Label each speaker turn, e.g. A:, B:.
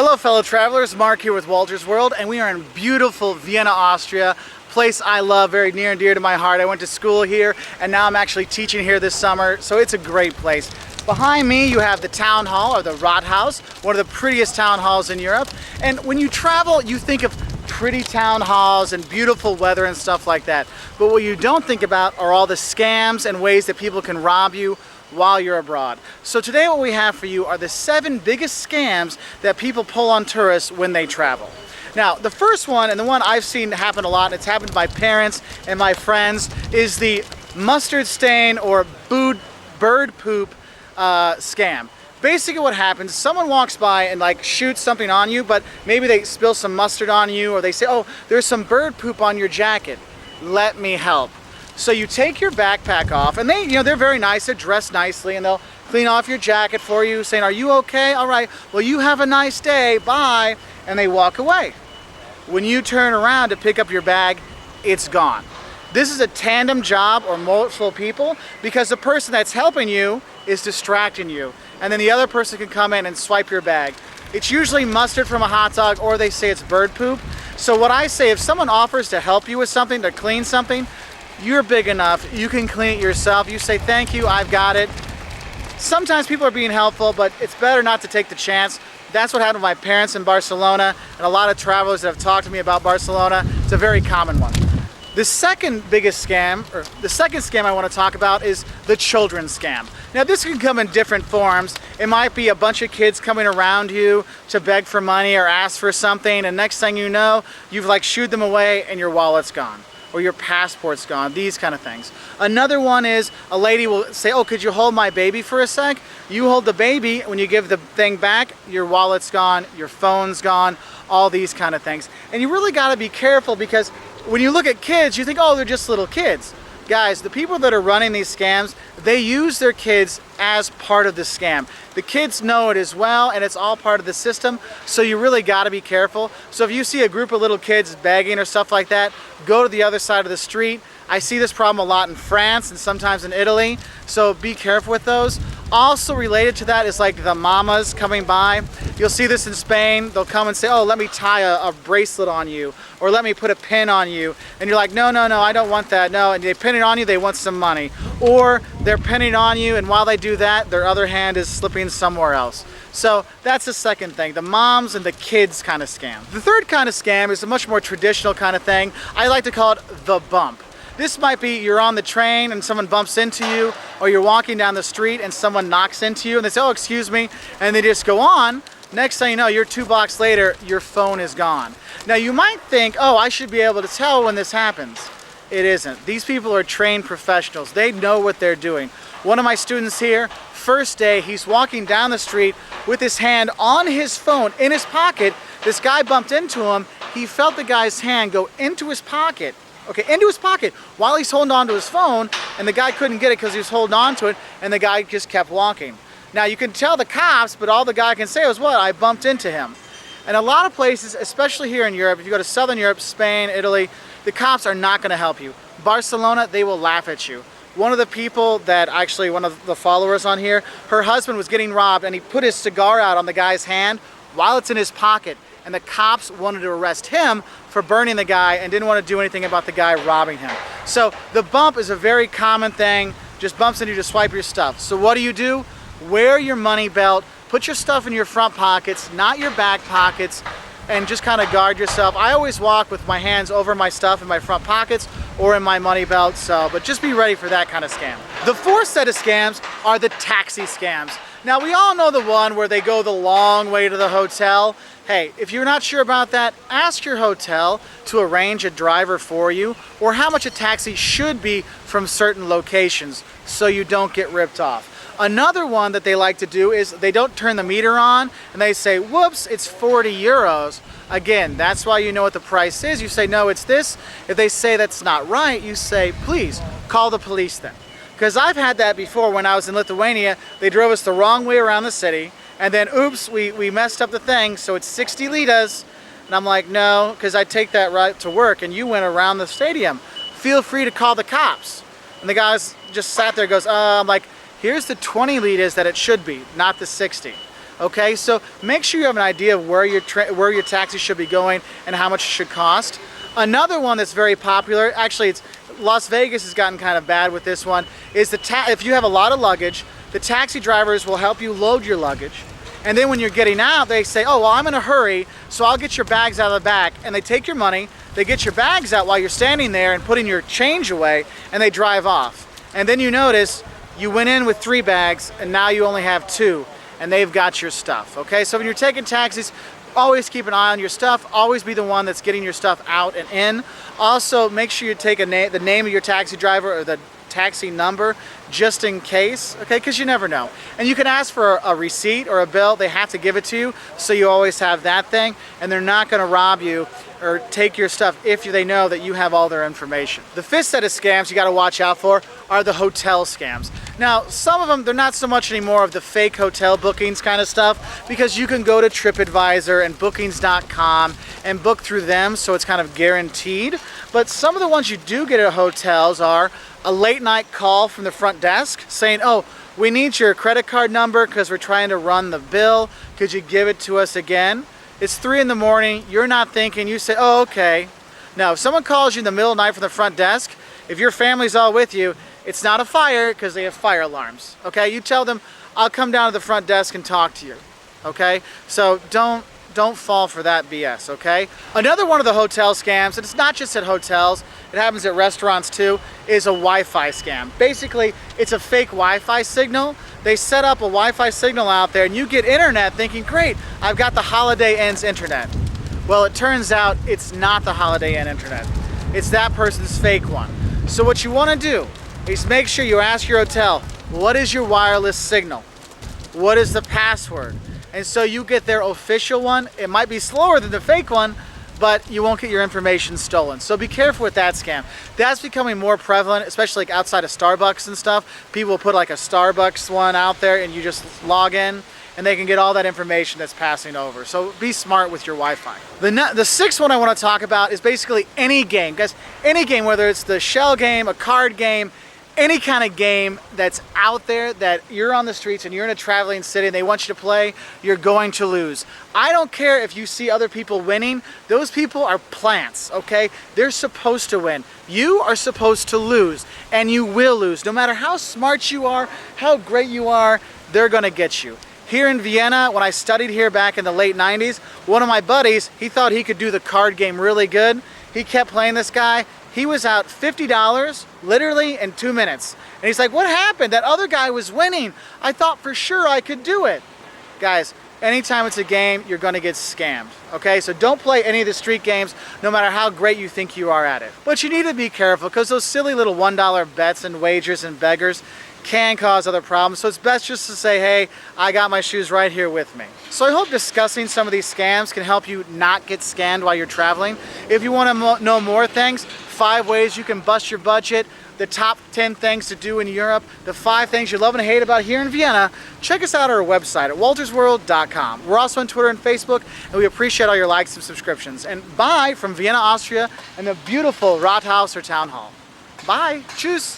A: Hello fellow travelers, Mark here with Wolters World, and we are in beautiful Vienna, Austria, place I love, very near and dear to my heart. I went to school here and now I'm actually teaching here this summer, so it's a great place. Behind me you have the town hall, or the Rathaus, one of the prettiest town halls in Europe. And when you travel, you think of pretty town halls and beautiful weather and stuff like that. But what you don't think about are all the scams and ways that people can rob you while you're abroad. So today what we have for you are the 7 biggest scams that people pull on tourists when they travel. Now the first one, and the one I've seen happen a lot, and it's happened to my parents and my friends, is the mustard stain or bird poop scam. Basically what happens, someone walks by and like shoots something on you, but maybe they spill some mustard on you, or they say, oh, there's some bird poop on your jacket, let me help. So you take your backpack off, and they're very nice, they're dressed nicely, and they'll clean off your jacket for you, saying, are you okay? All right, well you have a nice day, bye, and they walk away. When you turn around to pick up your bag, it's gone. This is a tandem job, or multiple people, because the person that's helping you is distracting you, and then the other person can come in and swipe your bag. It's usually mustard from a hot dog, or they say it's bird poop. So what I say, if someone offers to help you with something, to clean something, you're big enough, you can clean it yourself. You say, thank you, I've got it. Sometimes people are being helpful, but it's better not to take the chance. That's what happened to my parents in Barcelona, and a lot of travelers that have talked to me about Barcelona. It's a very common one. The second biggest scam, or the second scam I want to talk about, is the children's scam. Now this can come in different forms. It might be a bunch of kids coming around you to beg for money or ask for something, and next thing you know, you've like shooed them away and your wallet's gone, or your passport's gone, these kind of things. Another one is a lady will say, oh, could you hold my baby for a sec? You hold the baby, when you give the thing back, your wallet's gone, your phone's gone, all these kind of things. And you really got to be careful, because when you look at kids, you think, oh, they're just little kids. Guys, the people that are running these scams, they use their kids as part of the scam. The kids know it as well, and it's all part of the system, so you really got to be careful. So if you see a group of little kids begging or stuff like that, go to the other side of the street. I see this problem a lot in France and sometimes in Italy, so be careful with those. Also related to that is like the mamas coming by. You'll see this in Spain. They'll come and say, oh, let me tie a bracelet on you, or let me put a pin on you. And you're like, no, no, no, I don't want that, no. And they pin it on you, they want some money. Or they're pinning on you, and while they do that, their other hand is slipping somewhere else. So that's the second thing, the moms and the kids kind of scam. The third kind of scam is a much more traditional kind of thing. I like to call it the bump. This might be you're on the train and someone bumps into you, or you're walking down the street and someone knocks into you and they say, oh, excuse me, and they just go on. Next thing you know, you're 2 blocks later, your phone is gone. Now you might think, oh, I should be able to tell when this happens. It isn't. These people are trained professionals. They know what they're doing. One of my students here, first day, he's walking down the street with his hand on his phone in his pocket. This guy bumped into him. He felt the guy's hand go into his pocket. Okay, into his pocket while he's holding on to his phone, and the guy couldn't get it because he was holding on to it, and the guy just kept walking. Now you can tell the cops, but all the guy can say was, what? I bumped into him. And a lot of places, especially here in Europe, if you go to Southern Europe, Spain, Italy, the cops are not going to help you. Barcelona, they will laugh at you. One of the people that actually, one of the followers on here, her husband was getting robbed, and he put his cigar out on the guy's hand while it's in his pocket. And the cops wanted to arrest him for burning the guy and didn't want to do anything about the guy robbing him. So the bump is a very common thing, just bumps into you to swipe your stuff. So what do? Wear your money belt, put your stuff in your front pockets, not your back pockets, and just kind of guard yourself. I always walk with my hands over my stuff in my front pockets or in my money belt, but just be ready for that kind of scam. The fourth set of scams are the taxi scams. Now we all know the one where they go the long way to the hotel. Hey, if you're not sure about that, ask your hotel to arrange a driver for you, or how much a taxi should be from certain locations so you don't get ripped off. Another one that they like to do is they don't turn the meter on and they say, whoops, it's 40 euros. Again, that's why you know what the price is. You say, no, it's this. If they say that's not right, you say, please call the police then. Because I've had that before when I was in Lithuania. They drove us the wrong way around the city, and then oops, we messed up the thing, so it's 60 litas. And I'm like, no, because I take that right to work and you went around the stadium. Feel free to call the cops. And the guy just sat there and goes, I'm like, here's the 20 litas that it should be, not the 60. Okay, so make sure you have an idea of where your taxi should be going and how much it should cost. Another one that's very popular, actually Las Vegas has gotten kind of bad with this one, is if you have a lot of luggage, the taxi drivers will help you load your luggage. And then when you're getting out, they say, oh, well, I'm in a hurry, so I'll get your bags out of the back. And they take your money, they get your bags out while you're standing there and putting your change away, and they drive off. And then you notice you went in with 3 bags, and now you only have 2. And they've got your stuff, okay? So when you're taking taxis, always keep an eye on your stuff. Always be the one that's getting your stuff out and in. Also, make sure you take the name of your taxi driver or the taxi number just in case, okay? Because you never know. And you can ask for a receipt or a bill. They have to give it to you, so you always have that thing. And they're not going to rob you or take your stuff if they know that you have all their information. The 5th set of scams you got to watch out for are the hotel scams. Now, some of them, they're not so much anymore of the fake hotel bookings kind of stuff, because you can go to TripAdvisor and bookings.com and book through them, so it's kind of guaranteed. But some of the ones you do get at hotels are a late night call from the front desk saying, oh, we need your credit card number because we're trying to run the bill. Could you give it to us again? It's 3 in the morning, you're not thinking, you say, oh, okay. Now, if someone calls you in the middle of the night from the front desk, if your family's all with you, it's not a fire because they have fire alarms, okay? You tell them, I'll come down to the front desk and talk to you, okay? So don't fall for that BS, okay? Another one of the hotel scams, and it's not just at hotels, it happens at restaurants too, is a Wi-Fi scam. Basically, it's a fake Wi-Fi signal. They set up a Wi-Fi signal out there and you get internet thinking, great, I've got the Holiday Inn's internet. Well, it turns out it's not the Holiday Inn internet. It's that person's fake one. So what you want to do is make sure you ask your hotel, what is your wireless signal? What is the password? And so you get their official one. It might be slower than the fake one, but you won't get your information stolen. So be careful with that scam. That's becoming more prevalent, especially like outside of Starbucks and stuff. People will put like a Starbucks one out there and you just log in and they can get all that information that's passing over. So be smart with your Wi-Fi. The 6th one I want to talk about is basically any game. Guys, any game, whether it's the shell game, a card game, any kind of game that's out there that you're on the streets and you're in a traveling city and they want you to play, you're going to lose. I don't care if you see other people winning. Those people are plants, okay? They're supposed to win. You are supposed to lose, and you will lose. No matter how smart you are, how great you are, they're gonna get you. Here in Vienna, when I studied here back in the late 90s, one of my buddies, he thought he could do the card game really good. He kept playing this guy. He was out $50 literally in 2 minutes. And he's like, what happened? That other guy was winning. I thought for sure I could do it. Guys, anytime it's a game, you're gonna get scammed, okay? So don't play any of the street games, no matter how great you think you are at it. But you need to be careful because those silly little $1 bets and wagers and beggars can cause other problems. So it's best just to say, hey, I got my shoes right here with me. So I hope discussing some of these scams can help you not get scammed while you're traveling. If you want to know more things, 5 ways you can bust your budget, the top 10 things to do in Europe, the 5 things you love and hate about here in Vienna, check us out at our website at woltersworld.com. We're also on Twitter and Facebook, and we appreciate all your likes and subscriptions. And bye from Vienna, Austria, and the beautiful Rathaus or Town Hall. Bye. Tschüss.